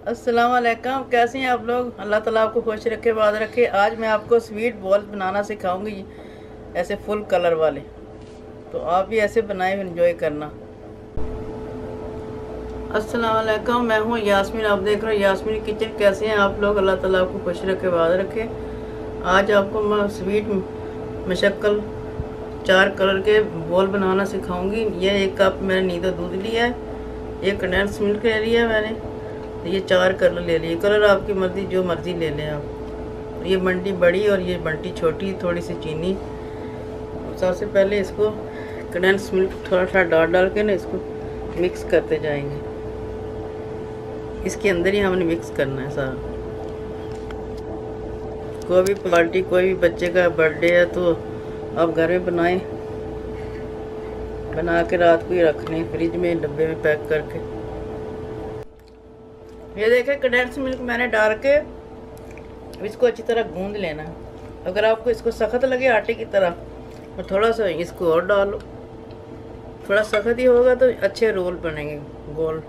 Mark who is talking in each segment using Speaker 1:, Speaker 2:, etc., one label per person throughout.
Speaker 1: अस्सलाम वालेकुम। कैसे हैं आप लोग? अल्लाह ताला आपको खुश रखे, बाद रखे। आज मैं आपको स्वीट बॉल बनाना सिखाऊंगी, ऐसे फुल कलर वाले। तो आप भी ऐसे बनाए, एंजॉय करना। अस्सलाम वालेकुम, मैं हूँ यास्मीन। आप देख रहे हो यास्मीन किचन। कैसे हैं आप लोग? अल्लाह ताला आपको खुश रखे, बाद रखे। आज आपको मैं स्वीट मशक्कल 4 कलर के बॉल बनाना सिखाऊंगी। ये 1 कप मैंने नींदा दूध लिया है, 1 कंडेंस मिल्क ले लिया है मैंने। ये 4 कलर ले लिए। कलर आपकी मर्जी, जो मर्जी ले लें आप। ये बंटी बड़ी और ये बंटी छोटी, थोड़ी सी चीनी। सबसे पहले इसको कंडेंस मिल्क थोड़ा सा डाल के ना इसको मिक्स करते जाएंगे। इसके अंदर ही हमने मिक्स करना है सारा। कोई भी पार्टी, कोई भी बच्चे का बर्थडे है तो आप घर में बनाएं, बना के रात को ही रख लें फ्रिज में डब्बे में पैक करके। ये देखें कंडेंस मिल्क मैंने डाल के इसको अच्छी तरह गूंद लेना। अगर आपको इसको सख्त लगे आटे की तरह तो थोड़ा सा इसको और डालो। थोड़ा सख्त ही होगा तो अच्छे रोल बनेंगे गोल।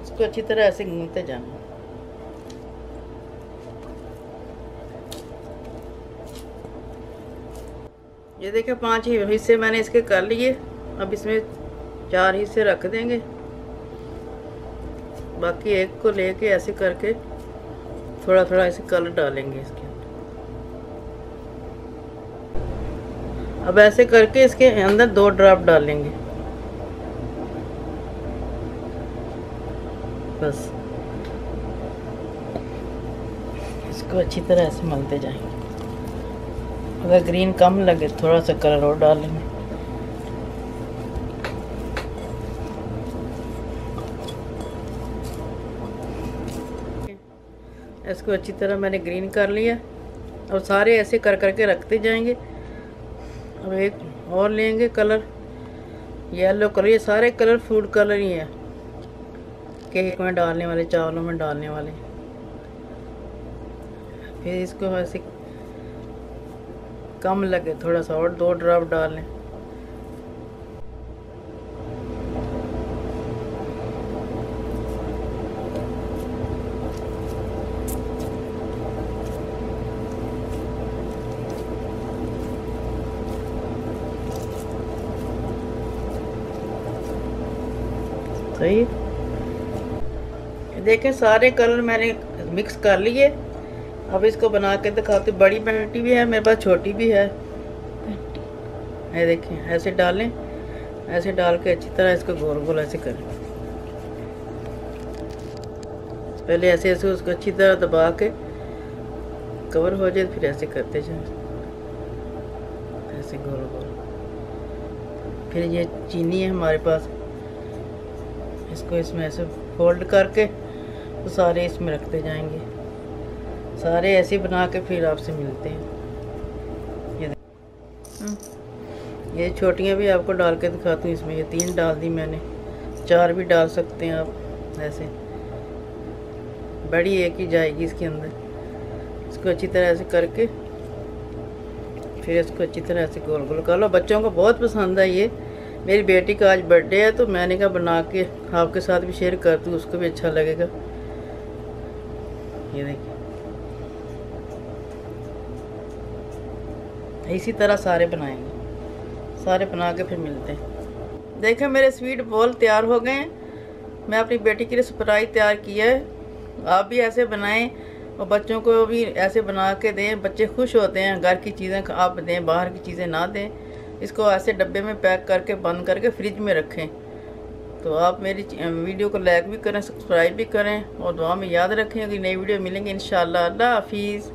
Speaker 1: इसको अच्छी तरह ऐसे गूंदते जाना। ये देखिए 5 हिस्से मैंने इसके कर लिए। अब इसमें 4 हिस्से रख देंगे, बाकी एक को लेके ऐसे करके थोड़ा थोड़ा ऐसे कलर डालेंगे इसके अंदर। अब ऐसे करके इसके अंदर 2 ड्रॉप डालेंगे बस। इसको अच्छी तरह ऐसे मलते जाएंगे। अगर ग्रीन कम लगे थोड़ा सा कलर और डाल लेंगे। इसको अच्छी तरह मैंने ग्रीन कर लिया और सारे ऐसे कर करके रखते जाएंगे। अब एक और लेंगे कलर, येलो कलर। ये सारे कलर फूड कलर ही है, केक में डालने वाले, चावलों में डालने वाले। फिर इसको ऐसे कम लगे थोड़ा सा और 2 ड्रॉप डाल लें। सही, देखें सारे कलर मैंने मिक्स कर लिए। अब इसको बना के दिखाती। बड़ी बंटी भी है मेरे पास, छोटी भी है। ये देखें ऐसे डालें, ऐसे डाल के अच्छी तरह इसको गोल गोल ऐसे करें। पहले ऐसे ऐसे उसको अच्छी तरह दबा के कवर हो जाए, फिर ऐसे करते जाए ऐसे गोल गोल। फिर ये चीनी है हमारे पास, इसको इसमें ऐसे फोल्ड करके तो सारे इसमें रखते जाएंगे। सारे ऐसे बना के फिर आपसे मिलते हैं। ये छोटियाँ भी आपको डाल के दिखाती हूँ। इसमें ये 3 डाल दी मैंने, 4 भी डाल सकते हैं आप ऐसे। बड़ी एक ही जाएगी इसके अंदर। इसको अच्छी तरह ऐसे करके फिर इसको अच्छी तरह ऐसे गोल गोल कर लो। बच्चों को बहुत पसंद है ये। मेरी बेटी का आज बर्थडे है तो मैंने कहा बना के आपके साथ भी शेयर कर दूँ, उसको भी अच्छा लगेगा। ये देखिए इसी तरह सारे बनाएंगे। सारे बना के फिर मिलते हैं। देखें मेरे स्वीट बॉल तैयार हो गए हैं। मैं अपनी बेटी के लिए सरप्राइज तैयार किया है। आप भी ऐसे बनाएं और बच्चों को भी ऐसे बना के दें। बच्चे खुश होते हैं। घर की चीज़ें आप दें, बाहर की चीज़ें ना दें। इसको ऐसे डब्बे में पैक करके बंद करके फ्रिज में रखें। तो आप मेरी वीडियो को लाइक भी करें, सब्सक्राइब भी करें और दुआ में याद रखें कि नई वीडियो मिलेंगे इंशाअल्लाह। अल्लाह हाफिज़।